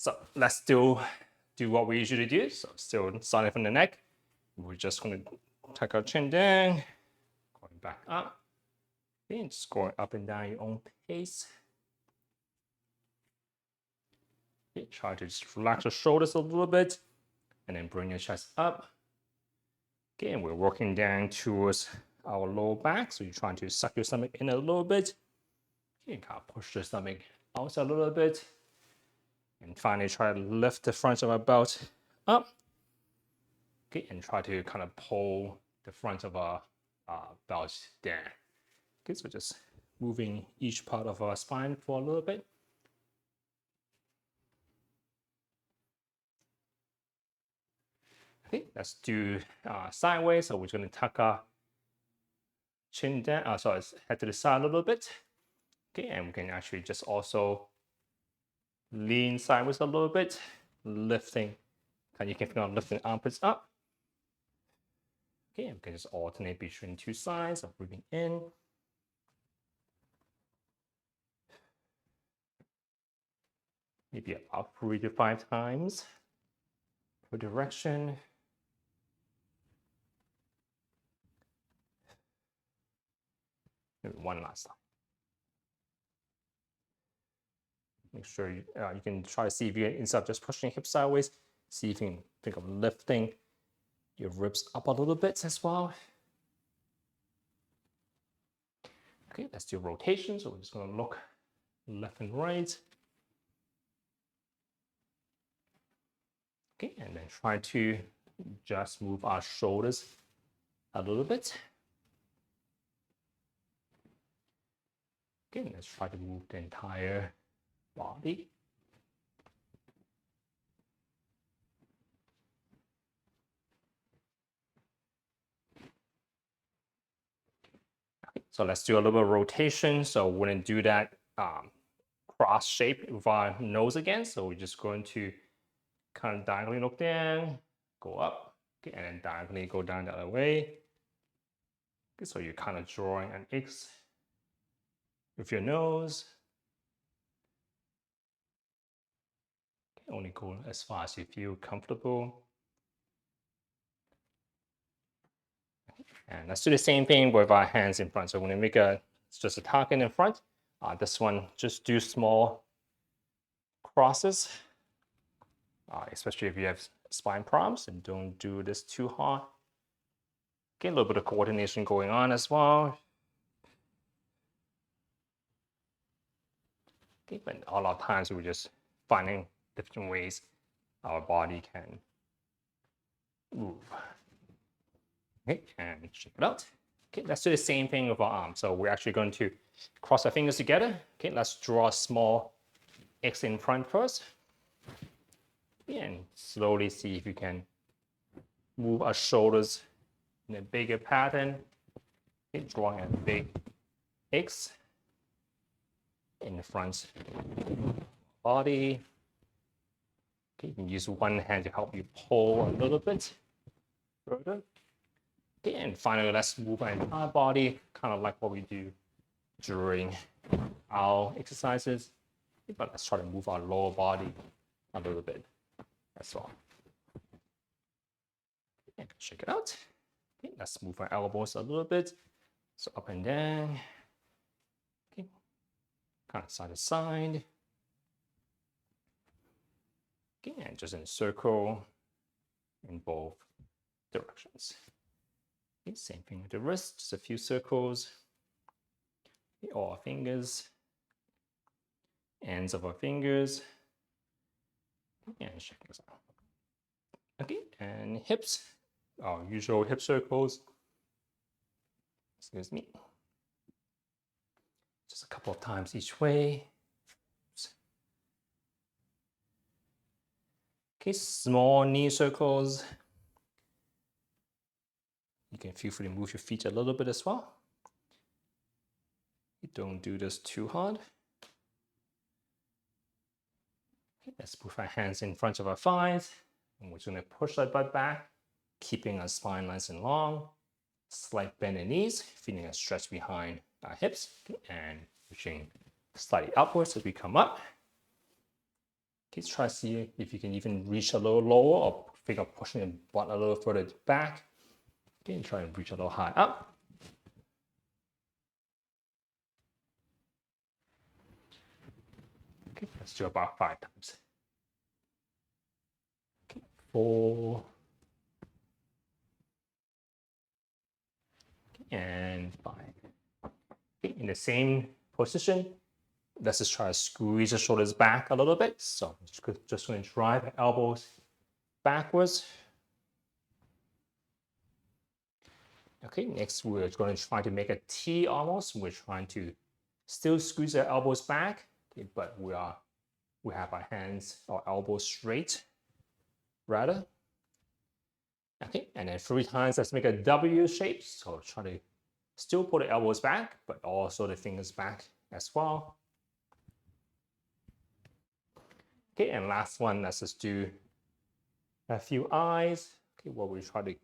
So let's still do what we usually do. So still starting from the neck. We're just going to tuck our chin down, going back up, and just going up and down your own pace. Okay, try to just relax your shoulders a little bit, and then bring your chest up. Okay, and we're working down towards our lower back. So you're trying to suck your stomach in a little bit. You can kind of push the stomach out a little bit. And finally try to lift the front of our belt up. Okay, and try to kind of pull the front of our belt down. Okay, so just moving each part of our spine for a little bit. Okay, let's do sideways. So we're going to tuck our chin down, sorry, head to the side a little bit. Okay, and we can actually just also lean sideways a little bit, lifting, and you can feel lifting armpits up. Okay, and we can just alternate between two sides of breathing in. Maybe about 3 to 5 times per direction. Maybe one last time. Make sure you can try to see if you can, instead of just pushing hips sideways, see if you can think of lifting your ribs up a little bit as well. Okay, let's do rotation. So we're just going to look left and right. Okay, and then try to just move our shoulders a little bit. Okay, let's try to move the entire body. Okay, so let's do a little bit of rotation. So we're going to do that cross shape with our nose again. So we're just going to kind of diagonally look down, go up, okay, and then diagonally go down the other way. Okay, so you're kind of drawing an X with your nose. Okay, only go as far as you feel comfortable. And let's do the same thing with our hands in front. So when we make it's just a target in front. This one, just do small crosses, especially if you have spine problems, and don't do this too hard. Get a little bit of coordination going on as well. Okay, but a lot of times we're just finding different ways our body can move. Okay, and check it out. Okay, let's do the same thing with our arms. So we're actually going to cross our fingers together. Okay, let's draw a small X in front first. And slowly see if you can move our shoulders in a bigger pattern. Okay, drawing a big X in the front body. Okay, you can use one hand to help you pull a little bit further. Okay, and finally, let's move our entire body, kind of like what we do during our exercises. But let's try to move our lower body a little bit as well. And check it out. Okay, let's move our elbows a little bit. So up and down. Okay, kind of side to side. Okay, and just in a circle in both directions. Okay, same thing with the wrist, just a few circles. Okay, all our fingers, ends of our fingers. And check this out. Okay, and hips, our usual hip circles. Excuse me. Just a couple of times each way. Oops. Okay, small knee circles. You can feel free to move your feet a little bit as well. Don't do this too hard. Okay, let's move our hands in front of our thighs. And we're going to push our butt back, keeping our spine nice and long. Slight bend in knees, feeling a stretch behind our hips, and pushing slightly upwards as we come up. Okay, try to see if you can even reach a little lower or think of pushing your butt a little further back. Okay, and try and reach a little high up. Okay, let's do about 5 times. Okay, 4. And 5. Okay, in the same position, let's just try to squeeze the shoulders back a little bit. So just going to drive the elbows backwards. Okay, next we're going to try to make a T almost. We're trying to still squeeze our elbows back, okay, but we have our hands or elbows straight, rather. Okay, and then 3 times, let's make a W shape. So try to still pull the elbows back, but also the fingers back as well. Okay, and last one, let's just do a few eyes. Okay, where we try to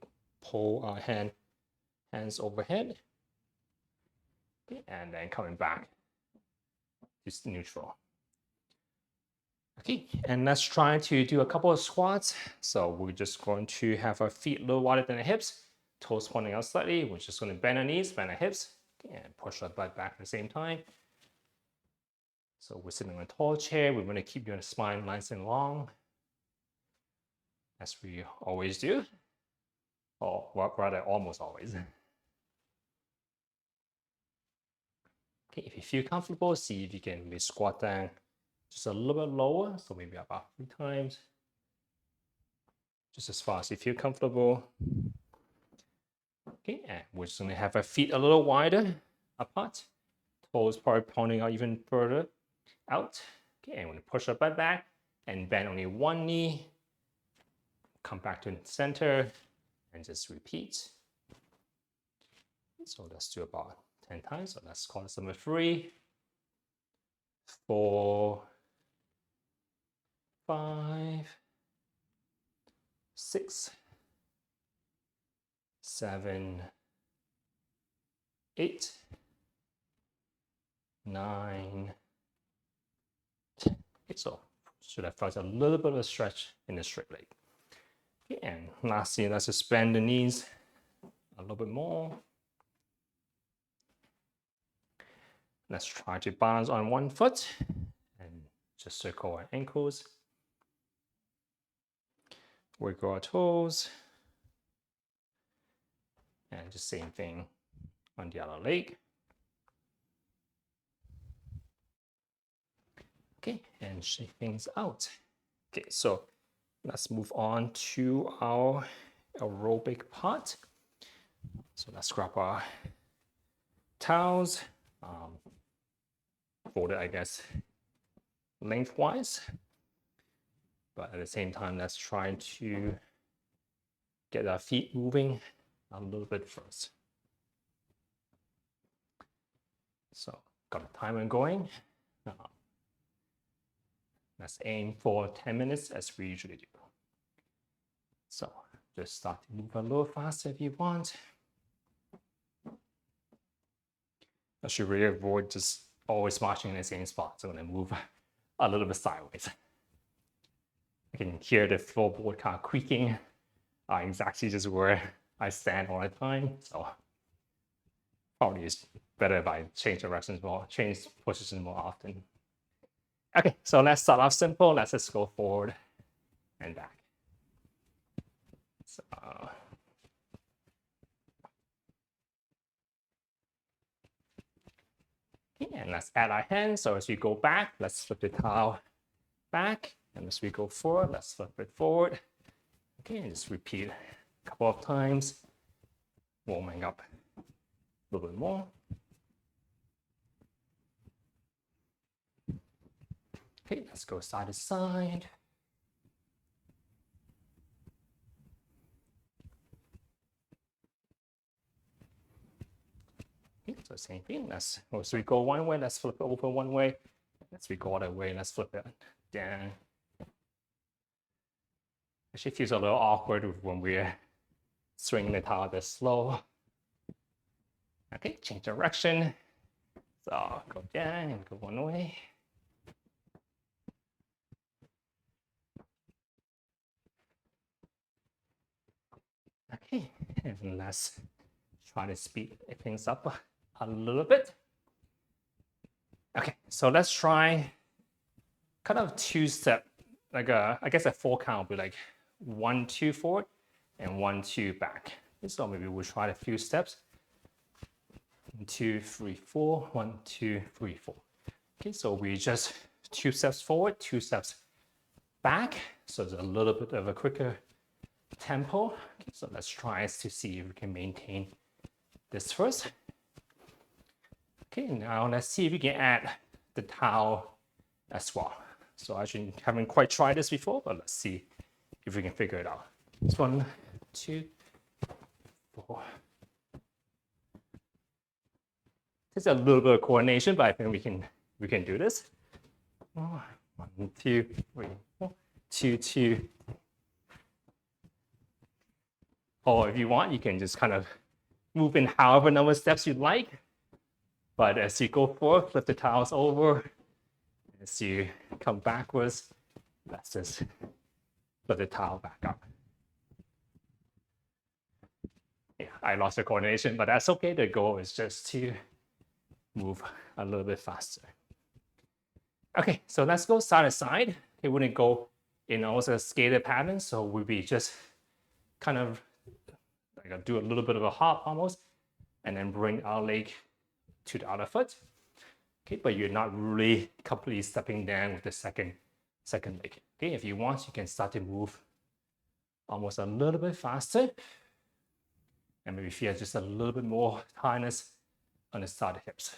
pull our hands overhead. Okay, and then coming back to neutral. Okay, and let's try to do a couple of squats. So we're just going to have our feet a little wider than the hips, toes pointing out slightly. We're just going to bend our knees, bend our hips, and push our butt back at the same time. So we're sitting on a tall chair. We're going to keep your spine nice and long, as we always do, or rather almost always. Okay, if you feel comfortable, see if you can maybe squat down just a little bit lower, so maybe about 3 times, just as far as you feel comfortable. Okay, and we're just going to have our feet a little wider apart, toes probably pointing out even further out. Okay, and we're going to push our butt back and bend only one knee, come back to the center, and just repeat. So let's do about 10 times. So let's call this number 3, 4, 5, 6, 7, 8, 9, 10. Okay, so should have felt a little bit of a stretch in the straight leg. Okay, and lastly, let's just bend the knees a little bit more. Let's try to balance on one foot and just circle our ankles. Wiggle our toes. And just same thing on the other leg. Okay, and shake things out. Okay, so let's move on to our aerobic part. So let's grab our towels, folded, I guess, lengthwise. But at the same time, let's try to get our feet moving a little bit first. So got a timer going. Let's aim for 10 minutes as we usually do. So just start to move a little faster if you want. I should really avoid just always marching in the same spot. So I'm going to move a little bit sideways. I can hear the floorboard kind of creaking exactly just where I stand all the time. So probably it's better if I change positions more often. Okay, so let's start off simple. Let's just go forward and back. So, okay, and let's add our hands. So as we go back, let's flip the towel back. And as we go forward, let's flip it forward. Okay, and just repeat a couple of times, warming up a little bit more. Okay, let's go side to side. Okay, so same thing. As we go one way, let's flip it over one way. As we go other way, let's flip it down. Actually feels a little awkward when we're swinging the towel this slow. Okay, change direction. So go down and go one way. Okay, and let's try to speed things up a little bit. Okay, so let's try kind of two-step, like I guess a 4 count would be like 1, 2 forward and 1, 2 back. So maybe we'll try a few steps. 1, 2, 3, 4, 1, 2, 3, 4. Okay, so we just 2 steps forward, 2 steps back. So it's a little bit of a quicker tempo. Okay, so let's try to see if we can maintain this first. Okay, now let's see if we can add the towel as well. So I actually haven't quite tried this before, but let's see if we can figure it out. It's 1, 2, 4. It's a little bit of coordination, but I think we can do this. 1, 2, 3, 4, 2, 2. Or if you want, you can just kind of move in however number of steps you'd like. But as you go forward, flip the towels over. As you come backwards, let's just flip the towel back up. Yeah, I lost the coordination, but that's okay. The goal is just to move a little bit faster. Okay, so let's go side to side. Okay, we're gonna go in almost a skater pattern. So we'll be just kind of like do a little bit of a hop almost, and then bring our leg to the other foot. Okay, but you're not really completely stepping down with the second leg. Okay, if you want, you can start to move almost a little bit faster, and maybe feel just a little bit more tightness on the side of the hips.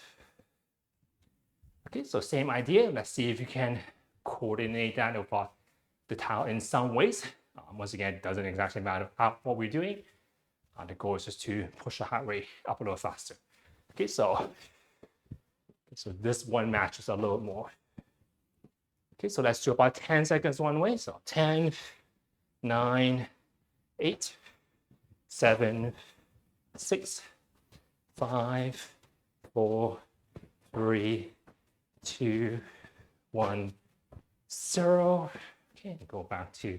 Okay, so same idea. Let's see if you can coordinate that with the towel in some ways. Once again, it doesn't exactly matter what we're doing. The goal is just to push the heart rate up a little faster. Okay, so this one matches a little more. Okay, so let's do about 10 seconds one way. So 10, 9, 8, 7, 6, 5, 4, 3, 2, 1, 0. Okay, go back to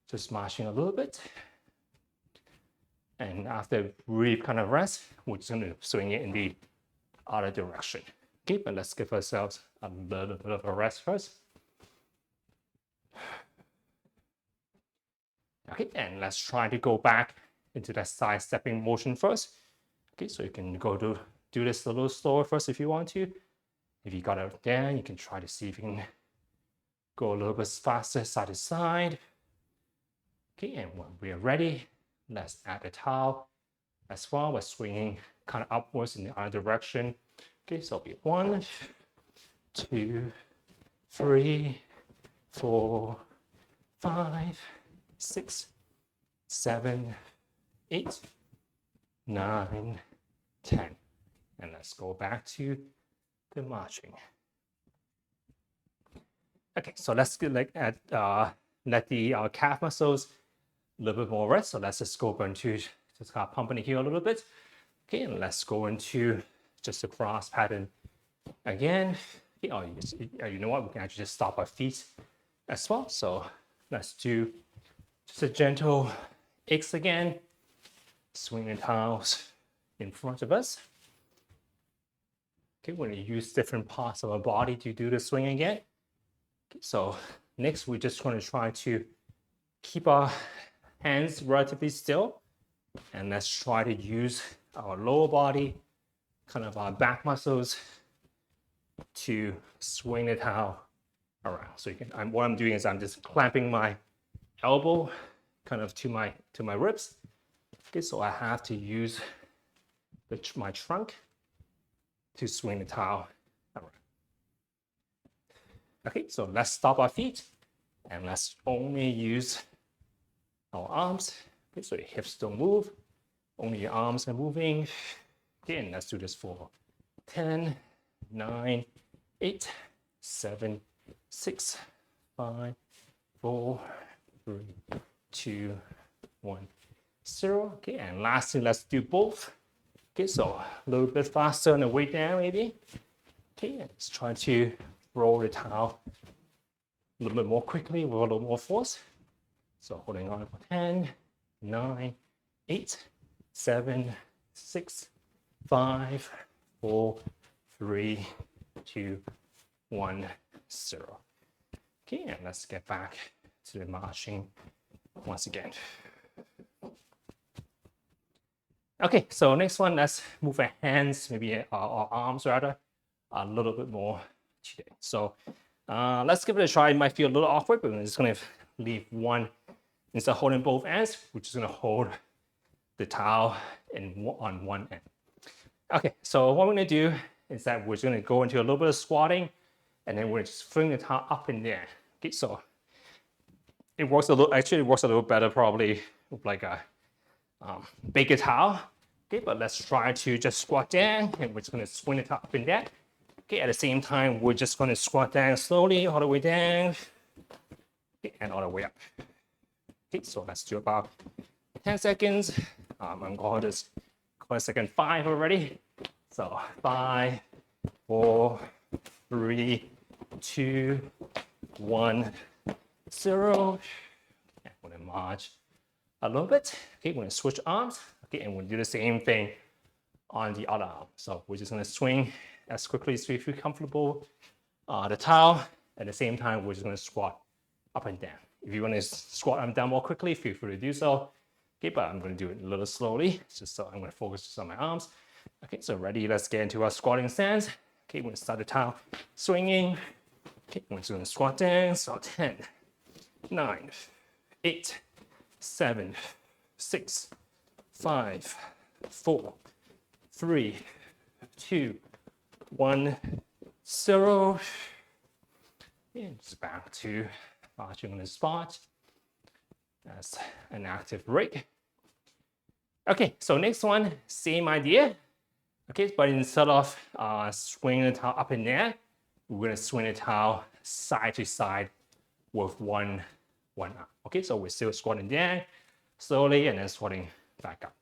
just marching a little bit. And after a brief kind of rest, we're just going to swing it in the other direction. Okay, but let's give ourselves a little bit of a rest first. Okay, and let's try to go back into that side stepping motion first. Okay, so you can go to do this a little slower first if you want to. If you got it down, you can try to see if you can go a little bit faster side to side. Okay, and when we are ready, let's add the towel as well. We're swinging kind of upwards in the other direction. Okay, so it'll be 1, 2, 3, 4, 5, 6, 7, 8, 9, 10. And let's go back to the marching. Okay, so let's let the calf muscles a little bit more rest. So let's just go into just kind of pumping it here a little bit. Okay, and let's go into just a cross pattern again. Okay, you know what? We can actually just stop our feet as well. So let's do just a gentle X again. Swing the towels in front of us. Okay, we're going to use different parts of our body to do the swing again. Okay, so next, we're just going to try to keep our hands relatively still. And let's try to use our lower body, kind of our back muscles, to swing the towel around. So you can, what I'm doing is I'm just clamping my elbow kind of to my ribs. Okay, so I have to use my trunk to swing the towel around. Okay, so let's stop our feet and let's only use our arms. Okay, so your hips don't move, only your arms are moving. Okay, and let's do this for 10, 9, 8, 7, 6, 5, 4, 3, 2, 1, 0. Okay, and lastly, let's do both. Okay, so a little bit faster on the way down, maybe. Okay, let's try to roll the towel a little bit more quickly with a little more force. So holding on for 10, 9, 8, 7, 6, 5, 4, 3, 2, 1, 0. Okay, and let's get back to the marching once again. Okay, so next one, let's move our hands, maybe our arms rather, a little bit more today. So let's give it a try. It might feel a little awkward, but I'm just gonna leave one, instead of holding both ends, we're just gonna hold the towel on one end. Okay, so what we're gonna do is that we're just gonna go into a little bit of squatting, and then we're just fling the towel up in there. Okay, so it works a little, actually it works a little better probably with like a bigger towel. Okay, but let's try to just squat down, and we're just gonna swing the towel up in there. Okay, at the same time, we're just gonna squat down slowly all the way down, okay, and all the way up. Okay, so let's do about 10 seconds. I'm going to just call it second 5 already. So 5, 4, 3, 2, 1, 0. And we're gonna march a little bit. Okay, we're gonna switch arms. Okay, and we'll do the same thing on the other arm. So we're just gonna swing as quickly as we feel comfortable the towel. At the same time, we're just gonna squat up and down. If you want to squat up and down more quickly, feel free to do so. Okay, but I'm going to do it a little slowly, just so I'm going to focus just on my arms. Okay, so ready, let's get into our squatting stance. Okay, we're going to start the towel swinging. Okay, we're just going to squat down. So 10, 9, 8, 7, 6, 5, 4, 3, 2, 1, 0. And just back to marching on the spot. That's an active break. Okay, so next one, same idea. Okay, but instead of swinging the towel up and down, we're gonna swing the towel side to side with one arm. Okay, so we're still squatting down slowly and then squatting back up.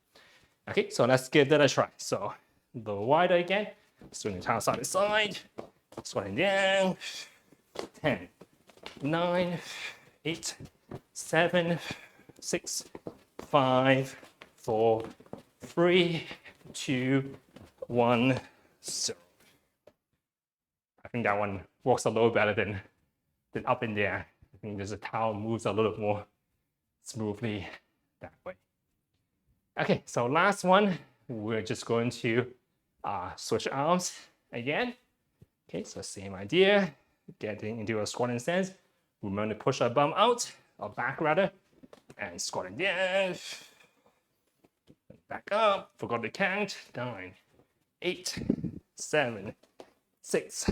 Okay, so let's give that a try. So a little wider again, swing the towel side to side, squatting down. 10, 9, 8, 7, 6, 5, 4, 3, 2, 1, 0. I think that one works a little better than up in there. I think there's a towel moves a little more smoothly that way. Okay, so last one, we're just going to switch arms again. Okay, so same idea, getting into a squatting stance. We're going to push our bum out, or back rather, and squatting down. Back up, forgot to count. 9, 8, 7, 6,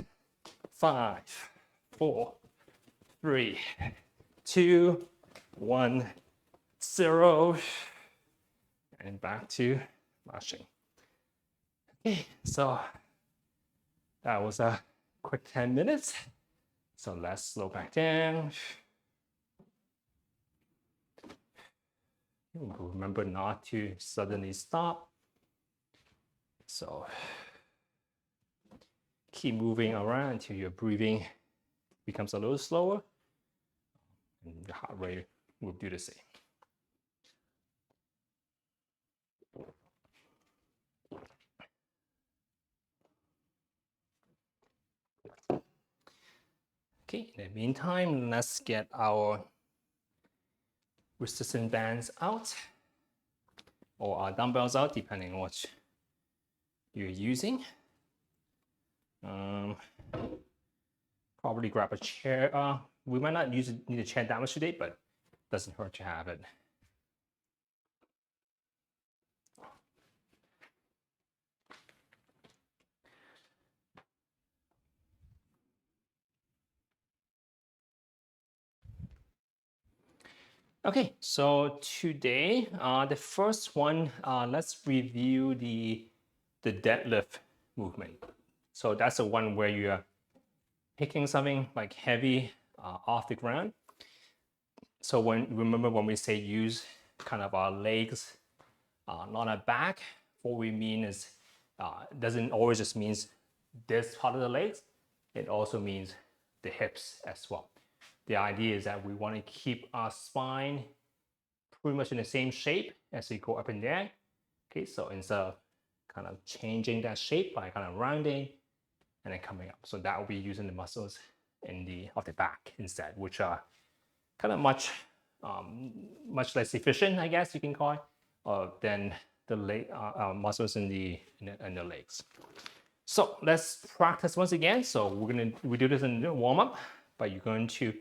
5, 4, 3, 2, 1, 0. And back to marching. Okay, so that was a quick 10 minutes. So let's slow back down. Remember not to suddenly stop. So keep moving around until your breathing becomes a little slower, and the heart rate will do the same. Okay, in the meantime, let's get our resistance bands out, or our dumbbells out, depending on what you're using. Probably grab a chair. We might not need a chair that much today, but it doesn't hurt to have it. Okay, so today, the first one, let's review the deadlift movement. So that's the one where you're picking something like heavy off the ground. So remember when we say use kind of our legs, not our back, what we mean is, it doesn't always just means this part of the legs, it also means the hips as well. The idea is that we want to keep our spine pretty much in the same shape as you go up and down. Okay, so instead of kind of changing that shape by kind of rounding and then coming up. So that will be using the muscles in of the back instead, which are kind of much less efficient, I guess you can call it, than the muscles in the legs. So let's practice once again. So we do this in the warm up, but you're going to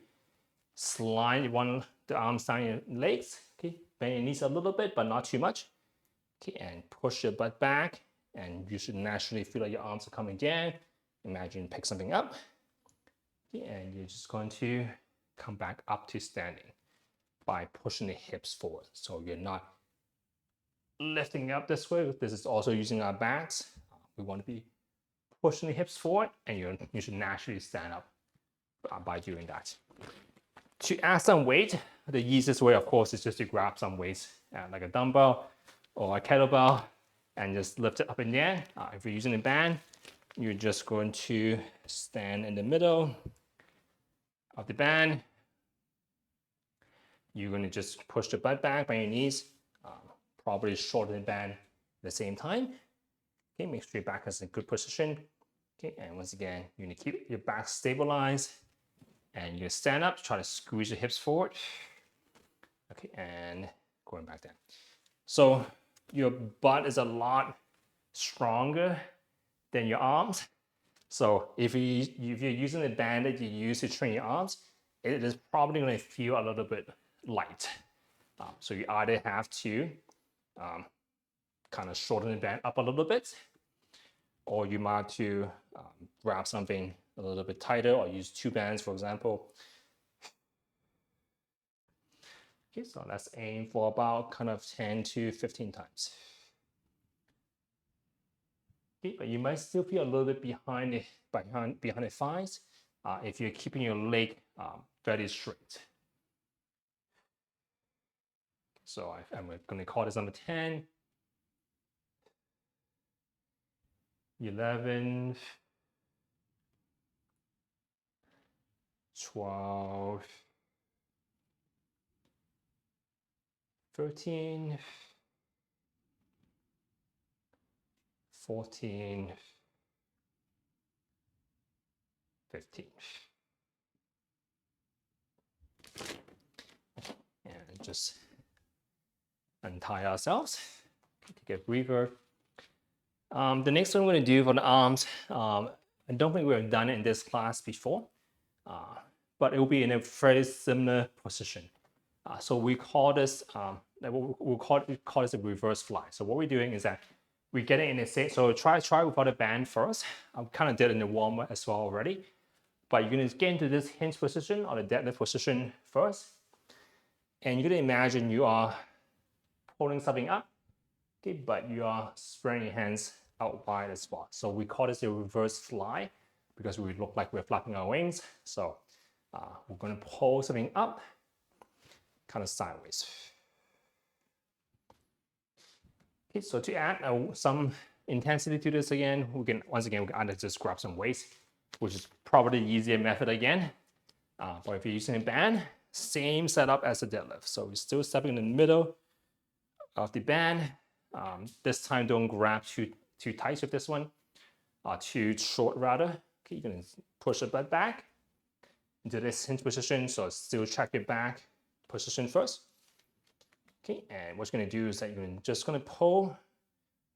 slide the arms down your legs. Okay, bend your knees a little bit, but not too much. Okay, and push your butt back, and you should naturally feel like your arms are coming down. Imagine pick something up. Okay, and you're just going to come back up to standing by pushing the hips forward. So you're not lifting up this way. This is also using our backs. We want to be pushing the hips forward, and you should naturally stand up by doing that. To add some weight, the easiest way, of course, is just to grab some weights like a dumbbell or a kettlebell and just lift it up and down. If you're using a band, you're just going to stand in the middle of the band. You're going to just push the butt back by your knees, probably shorten the band at the same time. Okay, make sure your back is in a good position. Okay, and once again, you're going to keep your back stabilized, and you stand up, try to squeeze your hips forward. Okay, and going back down. So your butt is a lot stronger than your arms. So if you're using the band that you use to train your arms, it is probably going to feel a little bit light. So you either have to kind of shorten the band up a little bit, or you might have to grab something a little bit tighter, or use two bands, for example. Okay, so let's aim for about kind of 10 to 15 times. Okay, but you might still feel a little bit behind the thighs if you're keeping your leg very straight. So I'm going to call this number 10, 11, 12, 13, 14, 15. And just untie ourselves, take a breather. The next one we're going to do for the arms, I don't think we've done it in this class before, but it will be in a very similar position. So we call this, we'll call this a reverse fly. So what we're doing is that we get it in the same, so try without a band first. I kind of did it in the warm up as well already, but you're going to get into this hinge position or the deadlift position first. And you're going to imagine you are holding something up, okay, but you are spreading your hands out wide as well. So we call this a reverse fly because we look like we're flapping our wings. So we're going to pull something up, kind of sideways. Okay, so to add some intensity to this again, we can either just grab some weights, which is probably the easier method again. But if you're using a band, same setup as a deadlift. So we're still stepping in the middle of the band. This time, don't grab too tight with this one, too short rather. Okay, you're gonna push the butt back into this hinge position. So still check your back position first. Okay, and what you're gonna do is that you're just gonna pull.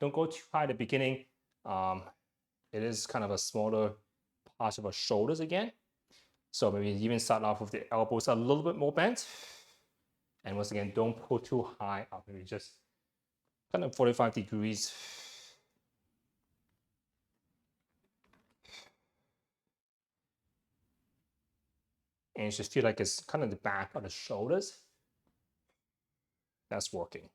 Don't go too high at the beginning. It is kind of a smaller part of our shoulders again. So maybe even start off with the elbows a little bit more bent. And once again, don't pull too high up. Maybe just kind of 45 degrees. And you should feel like it's kind of the back of the shoulders. That's working.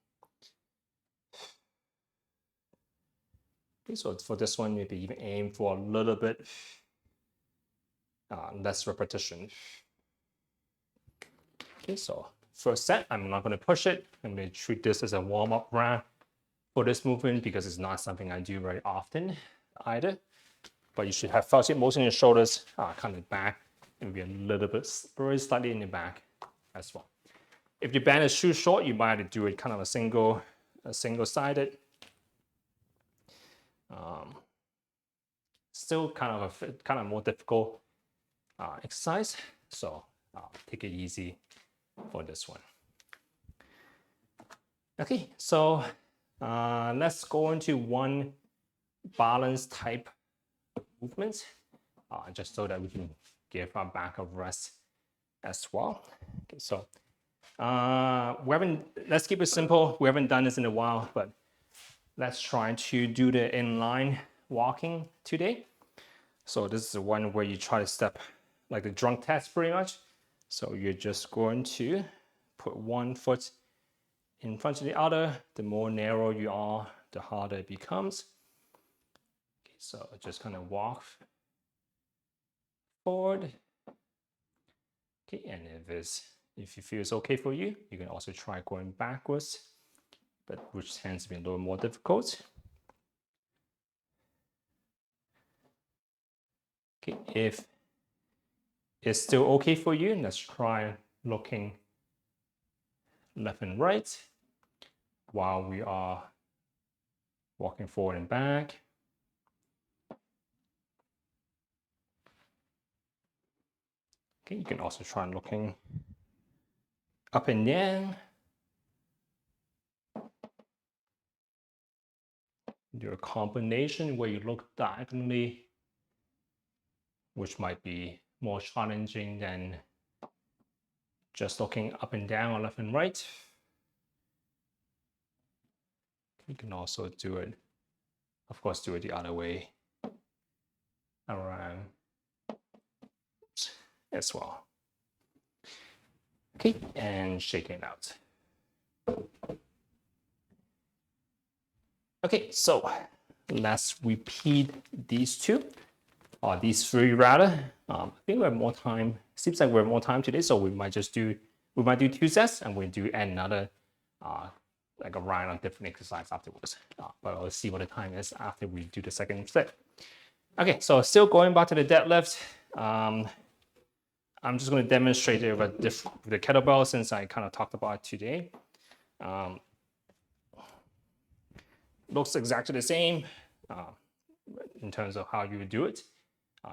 Okay, so for this one, maybe even aim for a little bit less repetition. Okay, so first set, I'm not going to push it. I'm going to treat this as a warm-up round for this movement because it's not something I do very often either. But you should have felt it most in your shoulders, kind of back, and maybe a little bit, very slightly in the back as well. If your band is too short, you might have to do it kind of a single-sided. Still kind of more difficult exercise, so take it easy for this one. Okay, so let's go into one balance type movement, just so that we can give our back a rest as well. Okay, so let's keep it simple. We haven't done this in a while, but let's try to do the inline walking today. So this is the one where you try to step like the drunk test pretty much. So you're just going to put one foot in front of the other. The more narrow you are, the harder it becomes. Okay, so just kind of walk forward. Okay, and if you feel it's okay for you, you can also try going backwards, but which tends to be a little more difficult. Okay, if it's still okay for you, let's try looking left and right while we are walking forward and back. Okay, you can also try looking up and down. Do a combination where you look diagonally, which might be more challenging than just looking up and down or left and right. You can also do it, of course, do it the other way around as well. Okay, and shake it out. Okay, so let's repeat these two, or these three rather. I think we have more time. Seems like we have more time today, so we might do 2 sets, and we'll do another like a round of different exercise afterwards. But I'll see what the time is after we do the second set. Okay, so still going back to the deadlift. I'm just going to demonstrate it with the kettlebell since I kind of talked about it today. Looks exactly the same in terms of how you would do it.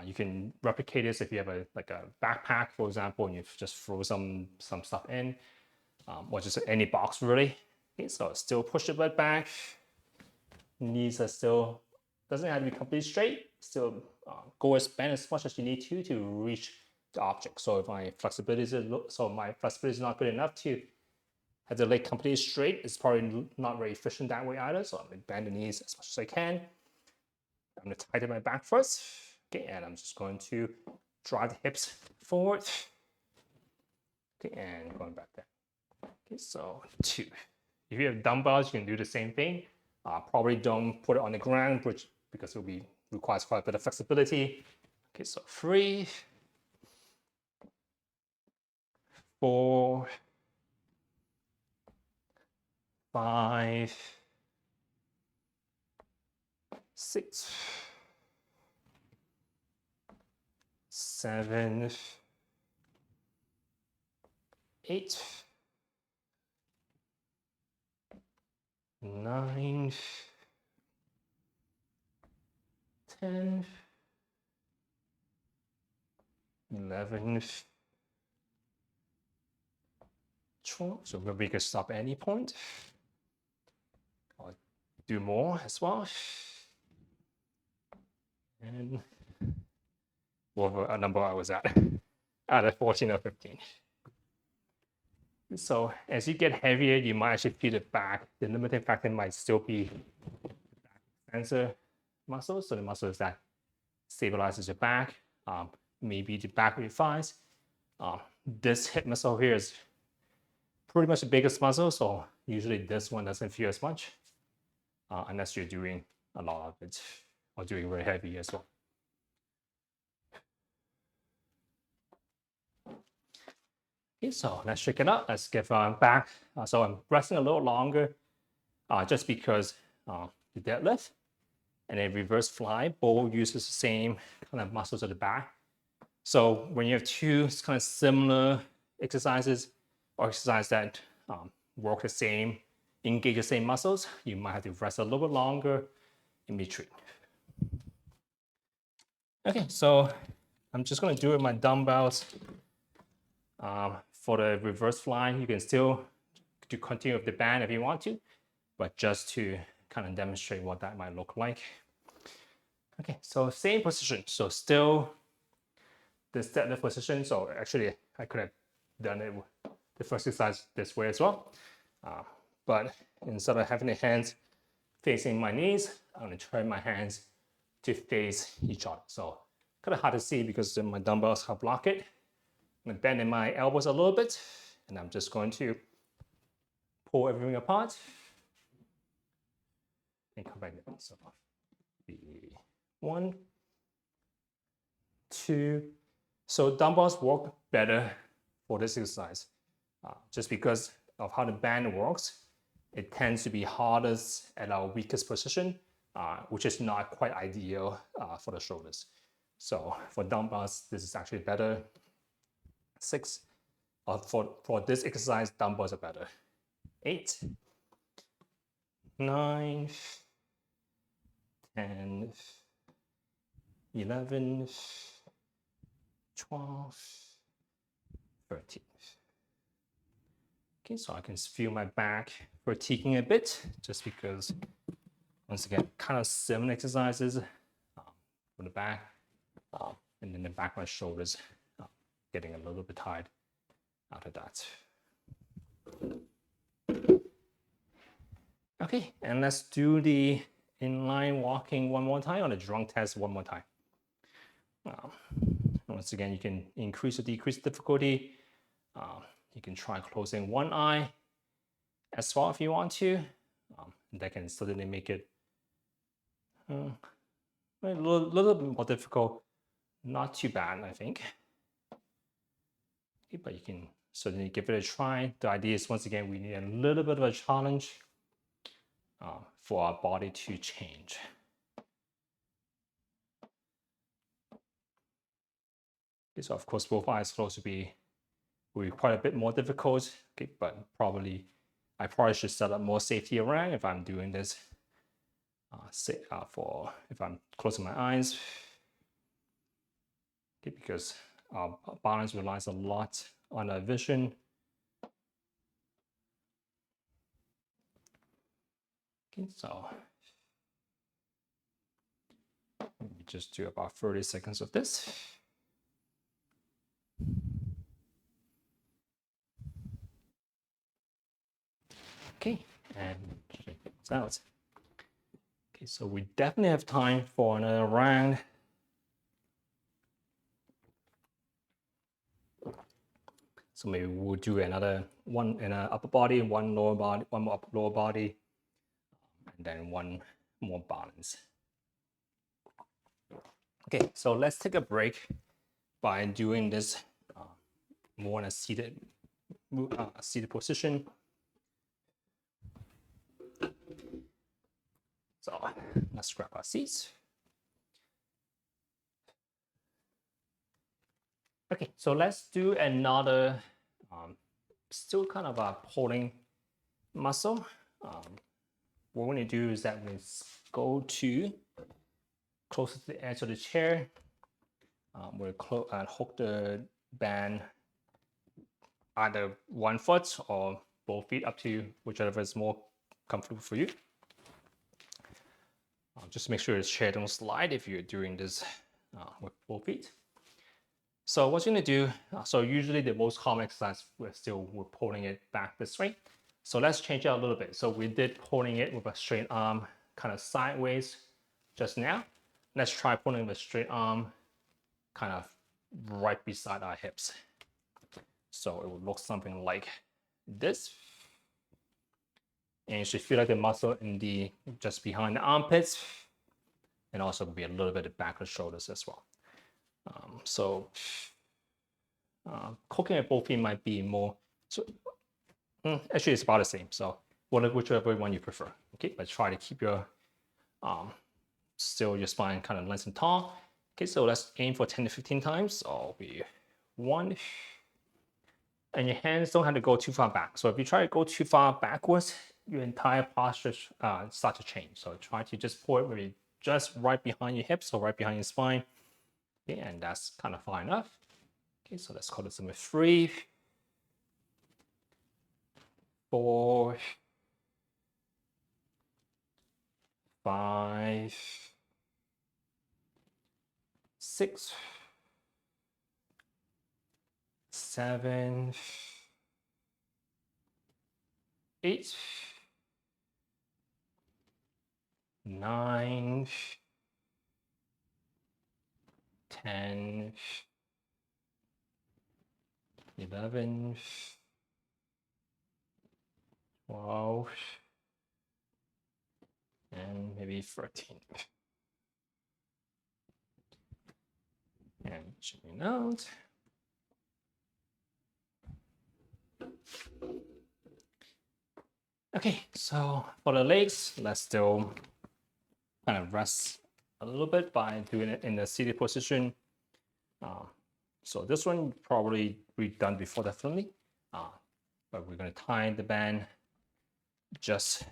You can replicate this if you have a backpack, for example, and you just throw some stuff in, or just any box really. Okay, so still push the butt back. Knees are still, doesn't have to be completely straight. Still bend as much as you need to reach the object. So if my flexibility is not good enough to have the leg completely straight, it's probably not very efficient that way either. So I'm going to bend the knees as much as I can. I'm going to tighten my back first. Okay, and I'm just going to drive the hips forward. Okay, and going back down. Okay, so 2. If you have dumbbells, you can do the same thing. Probably don't put it on the ground, because it requires quite a bit of flexibility. Okay, so 3, 4, 5, 6, 7, 8, 9, 10, 11, 12. So we can stop at any point. I'll do more as well. And whatever number I was at, either 14 or 15. So as you get heavier, you might actually feel the back. The limiting factor might still be the back extensor muscle. So the muscles that stabilizes your back, maybe the back of your thighs. This hip muscle here is pretty much the biggest muscle, so usually this one doesn't feel as much, unless you're doing a lot of it or doing very heavy as well. Okay, so let's check it out. Let's get back. So I'm resting a little longer, just because the deadlift and a reverse fly both uses the same kind of muscles at the back. So when you have two kind of similar exercises, or exercise that work the same, engage the same muscles, you might have to rest a little bit longer in between. Okay, so I'm just going to do it with my dumbbells. For the reverse fly, you can still continue with the band if you want to, but just to kind of demonstrate what that might look like. Okay, so same position. So still the deadlift position. So actually, I could have done it the first exercise this way as well. But instead of having the hands facing my knees, I'm going to turn my hands to face each other. So kind of hard to see because my dumbbells help block it. I'm bending my elbows a little bit, and I'm just going to pull everything apart and come back down. So 1, 2. So dumbbells work better for this exercise, just because of how the band works. It tends to be hardest at our weakest position, which is not quite ideal for the shoulders. So for dumbbells, this is actually better. 6. For this exercise, dumbbells are better. 8, 9, 10, 11, 12, 13. Okay, so I can feel my back fatiguing a bit just because, once again, kind of similar exercises for the back, and then the back of my shoulders getting a little bit tired after that. Okay, and let's do the inline walking one more time, on the drunk test one more time. Once again, you can increase or decrease difficulty. You can try closing one eye as well if you want to. That can certainly make it a little bit more difficult. Not too bad, I think. Okay, but you can certainly give it a try. The idea is, once again, we need a little bit of a challenge for our body to change. Okay, so of course, both eyes closed will be quite a bit more difficult. Okay, but I probably should set up more safety around if I'm doing this. If I'm closing my eyes, okay, because our balance relies a lot on our vision. Okay, so let me just do about 30 seconds of this. Okay, and check this out. Okay, so we definitely have time for another round. So maybe we'll do another one in an upper body, one lower body, one more upper lower body, and then one more balance. Okay, so let's take a break by doing this more in a seated position. So let's grab our seats. Okay, so let's do another, still kind of a pulling muscle. What we're going to do is that we go to closer to the edge of the chair. We'll hook the band either one foot or both feet, up to you, whichever is more comfortable for you. Just make sure the chair don't slide if you're doing this with both feet. So what you're gonna do, so usually the most common exercise, we're pulling it back this way. So let's change it a little bit. So we did pulling it with a straight arm kind of sideways just now. Let's try pulling with a straight arm kind of right beside our hips. So it would look something like this. And you should feel like the muscle in just behind the armpits, and also be a little bit of back of the shoulders as well. Cooking at both feet might be more. So actually, it's about the same. So whichever one you prefer. Okay, but try to keep your still your spine kind of nice and tall. Okay, so let's aim for 10 to 15 times. So it'll be 1, and your hands don't have to go too far back. So if you try to go too far backwards, your entire posture starts to change. So try to just pull it maybe just right behind your hips or right behind your spine. Okay, and that's kind of far enough. Okay, so let's call this number 3, 4, 5, 6, 7, 8, 9, 10, 11, 12, and maybe 13. And checking out. Okay, so for the legs, let's still kind of rest a little bit by doing it in the seated position. So this one probably we've done before definitely, but we're going to tie the band just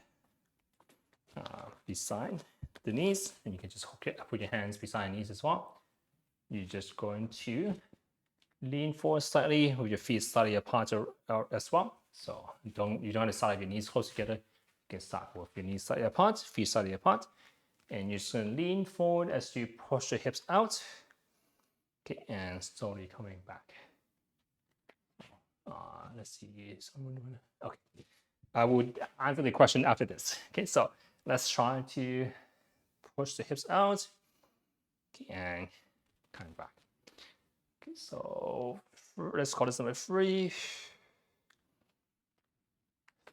beside the knees, and you can just hook it, put your hands beside the knees as well. You're just going to lean forward slightly with your feet slightly apart as well. So you don't have to start with your knees close together. You can start with your knees slightly apart, feet slightly apart, and you're just going to lean forward as you push your hips out. Okay, and slowly coming back. Let's see. Okay, I would answer the question after this. Okay, so let's try to push the hips out. Okay, and coming back. Okay, so let's call this number 3,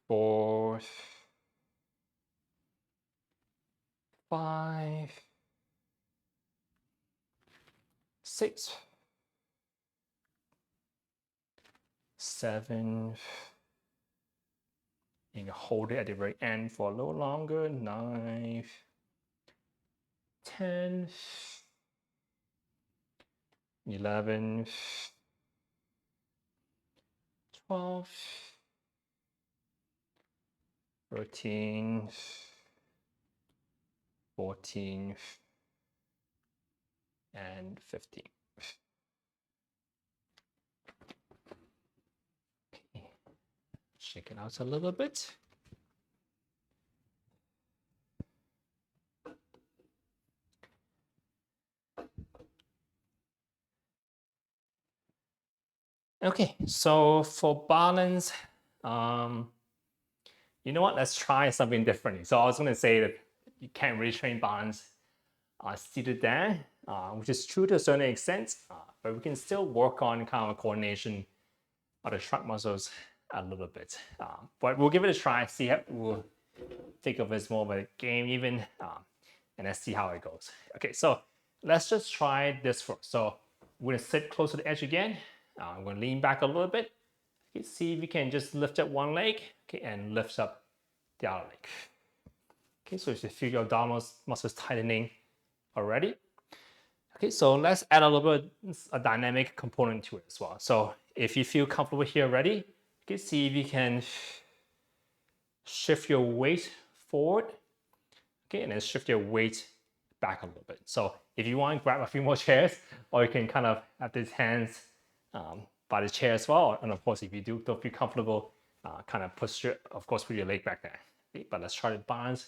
4, 5, 6, 7. You can hold it at the very end for a little longer. 9, 10, 11, 12, 13, 14, and 15. Okay. Shake it out a little bit. Okay, so for balance, you know what? Let's try something differently. So I was going to say that you can't really train balance seated there, which is true to a certain extent, but we can still work on kind of coordination of the trunk muscles a little bit. But we'll give it a try, see how we'll think of it as more of a game even, and let's see how it goes. Okay, so let's just try this first. So we're gonna sit close to the edge again. I'm gonna lean back a little bit. Okay, see if you can just lift up one leg, okay, and lift up the other leg. Okay, so you should feel your abdominal muscles tightening already. Okay, so let's add a little bit a dynamic component to it as well. So if you feel comfortable here already, okay, see if you can shift your weight forward, okay, and then shift your weight back a little bit. So if you want, grab a few more chairs, or you can kind of have these hands by the chair as well. And of course, if you don't feel comfortable, kind of push your, of course, put your leg back there. Okay, but let's try to balance.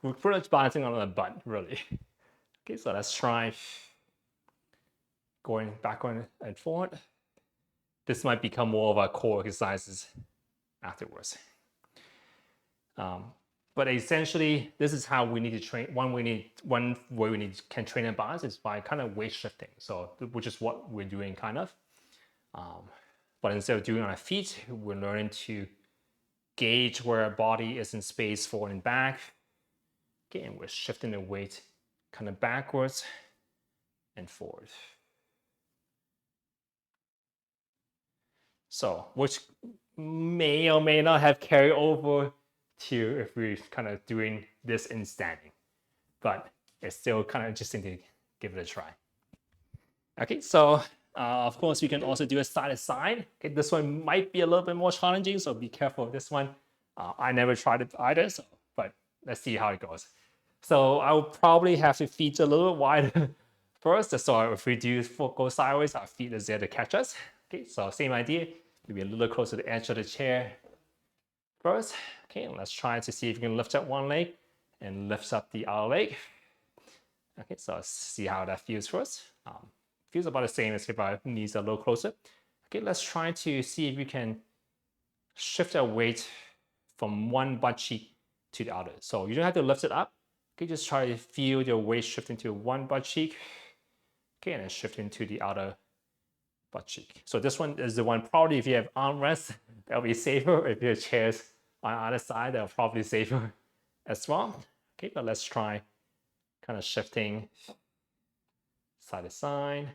We're pretty much balancing on the butt, really. Okay, so let's try going backward and forward. This might become more of our core exercises afterwards. But essentially, this is how we need to train. One way we can train and balance is by kind of weight shifting. So, which is what we're doing kind of. But instead of doing on our feet, we're learning to gauge where our body is in space forward and back. Okay, and we're shifting the weight kind of backwards and forward. So, which may or may not have carried over to if we're kind of doing this in standing, but it's still kind of interesting to give it a try. Okay, so Of course, you can also do a side to side. Okay, this one might be a little bit more challenging, so be careful with this one. I never tried it either, so but let's see how it goes. So I will probably have to feet a little bit wider first. So if we do go sideways, our feet is there to catch us. Okay, so same idea. Maybe a little closer to the edge of the chair first. Okay, and let's try to see if you can lift up one leg and lift up the other leg. Okay, so let's see how that feels first. Feels about the same as if our knees are a little closer. Okay, let's try to see if we can shift our weight from one butt cheek to the other. So you don't have to lift it up. Okay, just try to feel your weight shifting to one butt cheek. Okay, and then shifting to the other butt cheek. So this one is the one probably if you have armrests, that'll be safer. If your chair's on the other side, that'll probably be safer as well. Okay, but let's try kind of shifting side to side.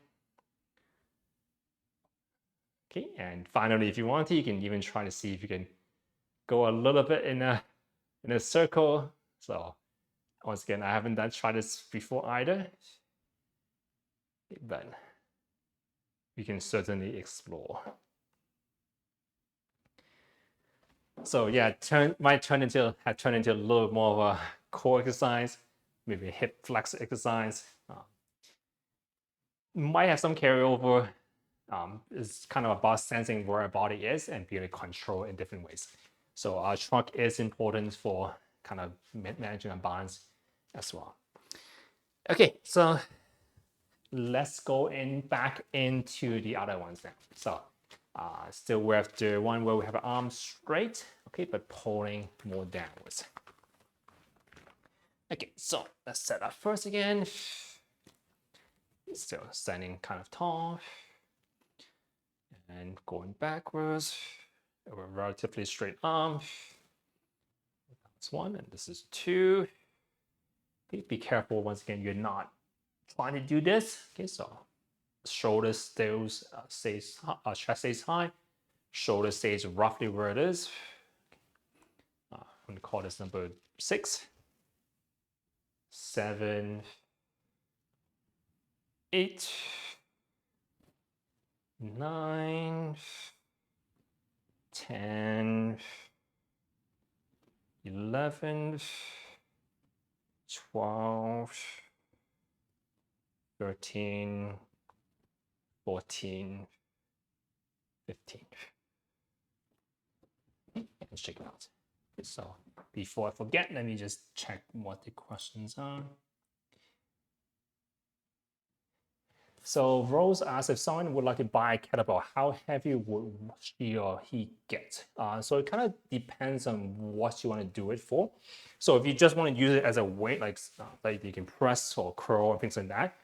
Okay, and finally, if you want to, you can even try to see if you can go a little bit in a circle. So once again, I haven't tried this before either, but we can certainly explore. So yeah, have turned into a little more of a core exercise, maybe a hip flex exercise. Might have some carryover. It's kind of about sensing where our body is and be able to control in different ways. So our trunk is important for kind of managing our balance as well. Okay, so let's go back into the other ones now. So still we have the one where we have our arms straight, okay, but pulling more downwards. Okay, so let's set up first again. Still standing kind of tall and going backwards. A relatively straight arm. That's one, and this is two. Okay, be careful once again, you're not trying to do this. Okay, so shoulders stays chest stays high, shoulder stays roughly where it is. I'm going to call this number 6, 7, 8, 9, 10, 11, 12, 13, 14, 15. And shake it out. So before I forget, let me just check what the questions are. So Rose asks, if someone would like to buy a kettlebell, how heavy would she or he get? So it kind of depends on what you want to do it for. So if you just want to use it as a weight, like you can press or curl or things like that,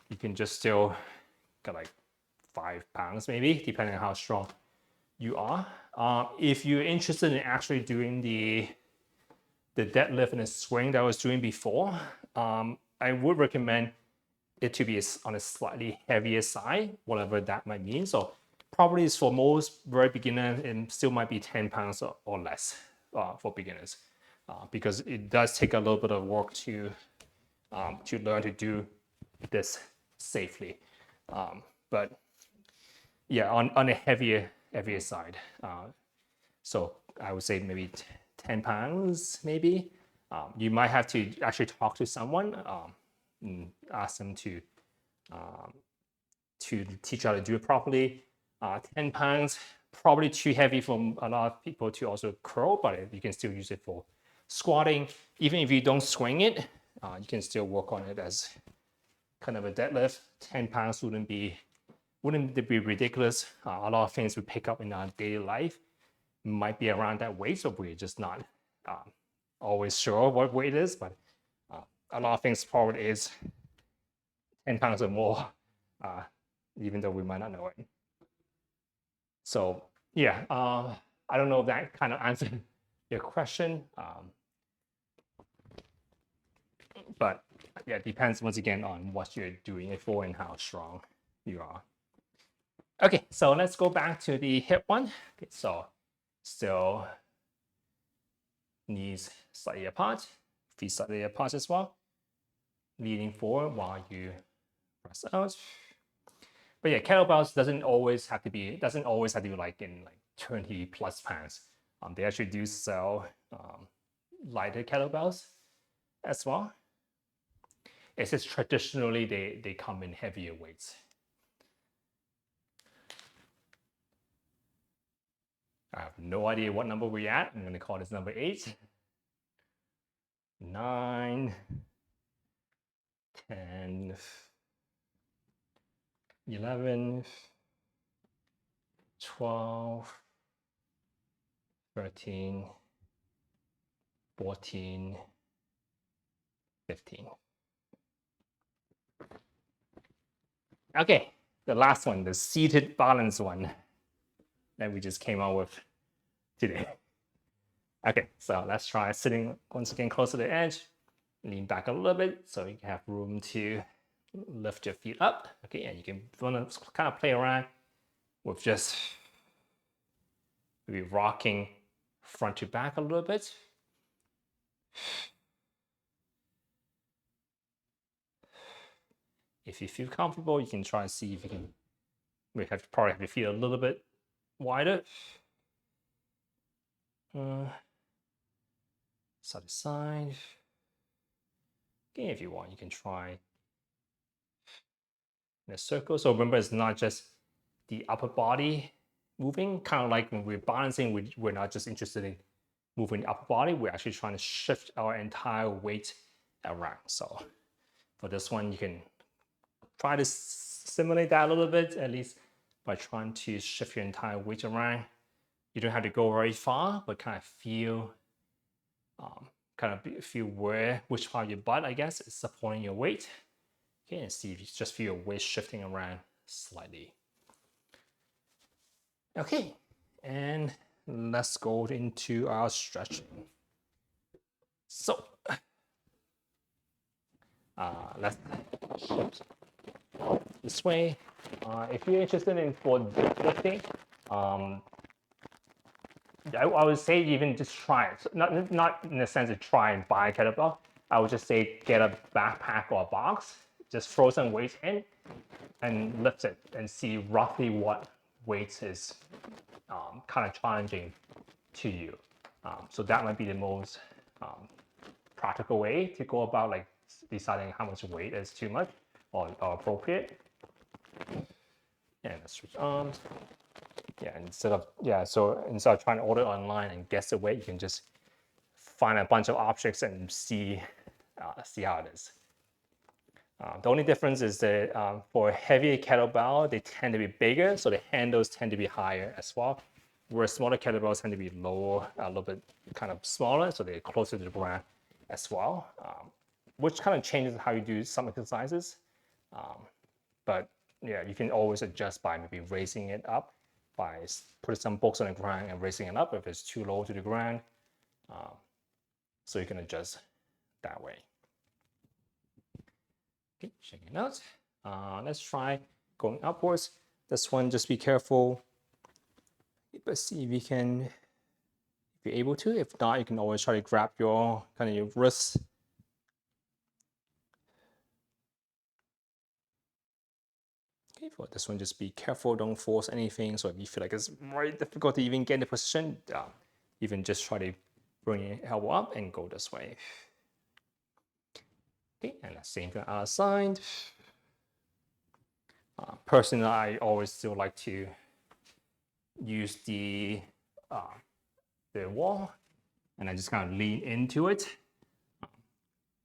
you can just still get like 5 pounds maybe, depending on how strong you are. If you're interested in actually doing the deadlift and the swing that I was doing before, I would recommend it to be on a slightly heavier side, whatever that might mean. So probably is for most very beginners, it still might be 10 pounds or less for beginners, because it does take a little bit of work to learn to do this safely. But yeah, on a heavier side. So I would say maybe 10 pounds, maybe. You might have to actually talk to someone, and ask them to teach you how to do it properly. 10 pounds, probably too heavy for a lot of people to also curl, but you can still use it for squatting. Even if you don't swing it, you can still work on it as kind of a deadlift. 10 pounds wouldn't be ridiculous. A lot of things we pick up in our daily life might be around that weight, so we're just not always sure what weight it is, but a lot of things probably is 10 pounds or more, even though we might not know it. So yeah, I don't know if that kind of answered your question, but yeah, it depends once again on what you're doing it for and how strong you are. Okay, so let's go back to the hip one. Okay, so still knees slightly apart, feet slightly apart as well, leaning forward while you press out. But yeah, kettlebells doesn't always have to be like in like 20 plus pounds. They actually do sell lighter kettlebells as well. It's just traditionally they come in heavier weights. I have no idea what number we're at. I'm going to call this number 8, 9, 10, 11, 12, 13, 14, 15. Okay, the last one, the seated balance one that we just came out with today. Okay, so let's try sitting once again close to the edge. Lean back a little bit so you have room to lift your feet up. Okay, and you can want to kind of play around with just maybe rocking front to back a little bit. If you feel comfortable, you can try and see if you can. We probably have your feet a little bit wider. Side to side. Okay, if you want, you can try in a circle. So remember, it's not just the upper body moving. Kind of like when we're balancing, we're not just interested in moving the upper body. We're actually trying to shift our entire weight around. So for this one, you can try to simulate that a little bit, at least by trying to shift your entire weight around. You don't have to go very far, but kind of feel which part of your butt, I guess, is supporting your weight. Okay, and see if you just feel your weight shifting around slightly. Okay, and let's go into our stretching. So, let's shift this way. If you're interested in for lifting, I would say even just try it. So not in the sense of try and buy a kettlebell. I would just say get a backpack or a box, just throw some weights in and lift it and see roughly what weight is kind of challenging to you. So that might be the most practical way to go about like deciding how much weight is too much or appropriate. And let's switch arms. Yeah, instead of trying to order online and guess the weight, you can just find a bunch of objects and see how it is. The only difference is that for heavier kettlebell, they tend to be bigger, so the handles tend to be higher as well. Whereas smaller kettlebells tend to be lower, a little bit kind of smaller, so they're closer to the ground as well, which kind of changes how you do some exercises. But yeah, you can always adjust by maybe raising it up, by putting some books on the ground and raising it up if it's too low to the ground. So you can adjust that way. Okay, checking it out. Let's try going upwards. This one, just be careful. Let's see if you can, if you're able to. If not, you can always try to grab your wrists. Okay, for this one, just be careful. Don't force anything. So if you feel like it's very difficult to even get in the position, even just try to bring your elbow up and go this way. Okay, and the same thing other side. Personally, I always still like to use the wall, and I just kind of lean into it,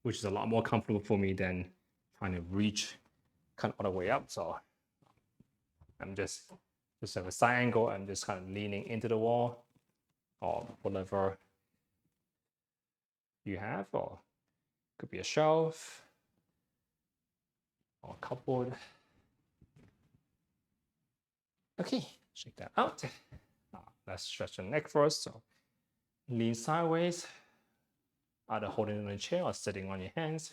which is a lot more comfortable for me than trying to reach kind of all the way up. So I'm just have a side angle. I'm just kind of leaning into the wall, or whatever you have, or could be a shelf or a cupboard. Okay, check that out. Let's stretch the neck first. So lean sideways, either holding on a chair or sitting on your hands.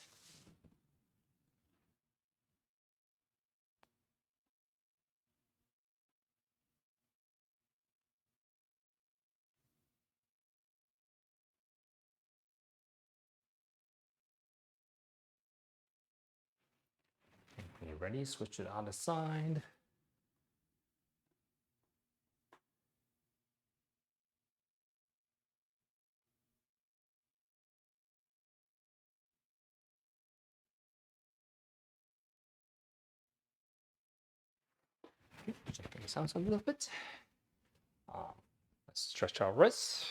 When you're ready, switch to the other side. Checking this out a little bit. Let's stretch our wrists.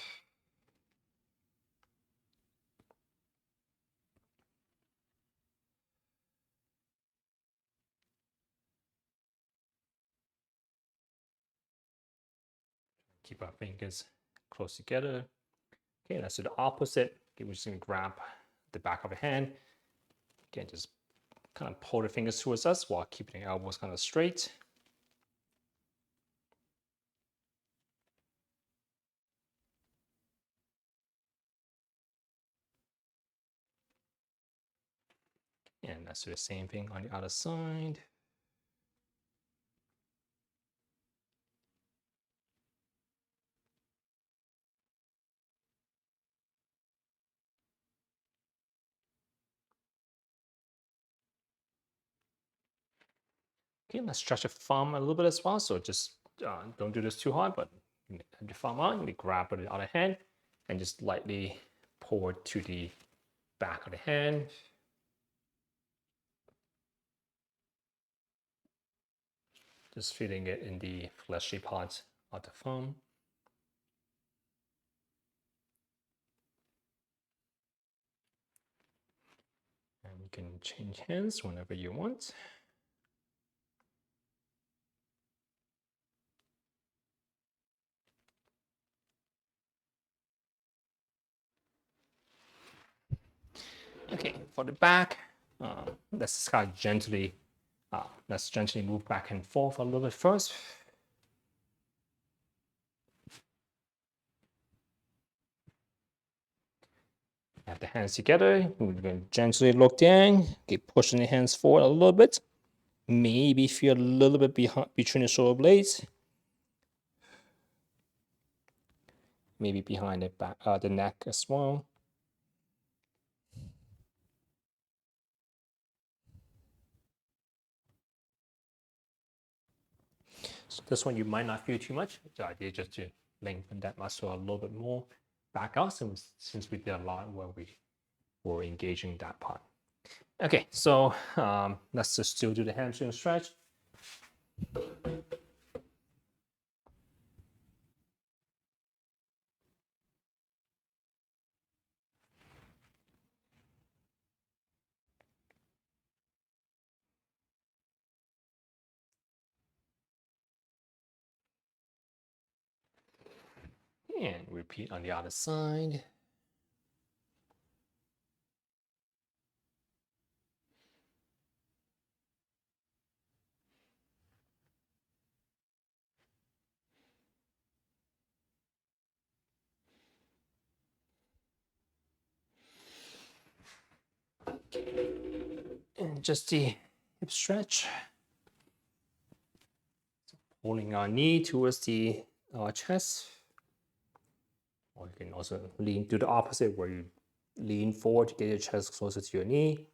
Keep our fingers close together. Okay, let's do the opposite. Okay, we're just gonna grab the back of the hand. Again, just kind of pull the fingers towards us while keeping the elbows kind of straight. And let's do the same thing on the other side. Okay, let's stretch the thumb a little bit as well. So just don't do this too hard, but have the thumb on, we grab with the other hand and just lightly pour it to the back of the hand. Just feeling it in the fleshy parts of the thumb. And you can change hands whenever you want. Okay, for the back, let's just kind of gently, move back and forth a little bit first. Have the hands together. We're going to gently look down. Keep pushing the hands forward a little bit. Maybe feel a little bit between the shoulder blades. Maybe behind the back, the neck as well. So this one you might not feel too much. The idea is just to lengthen that muscle a little bit more back out, since we did a lot where we were engaging that part. Okay, so let's just still do the hamstring stretch. And repeat on the other side. And just the hip stretch. So pulling our knee towards the chest. Or you can also lean to the opposite, where you lean forward to get your chest closer to your knee.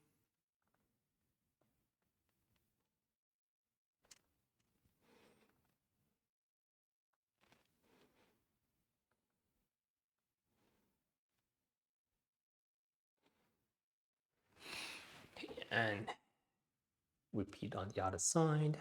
And repeat on the other side.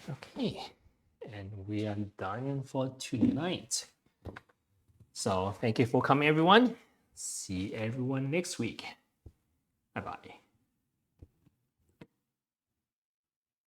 Okay, and we are done for tonight. So thank you for coming, everyone. See everyone next week. Bye-bye.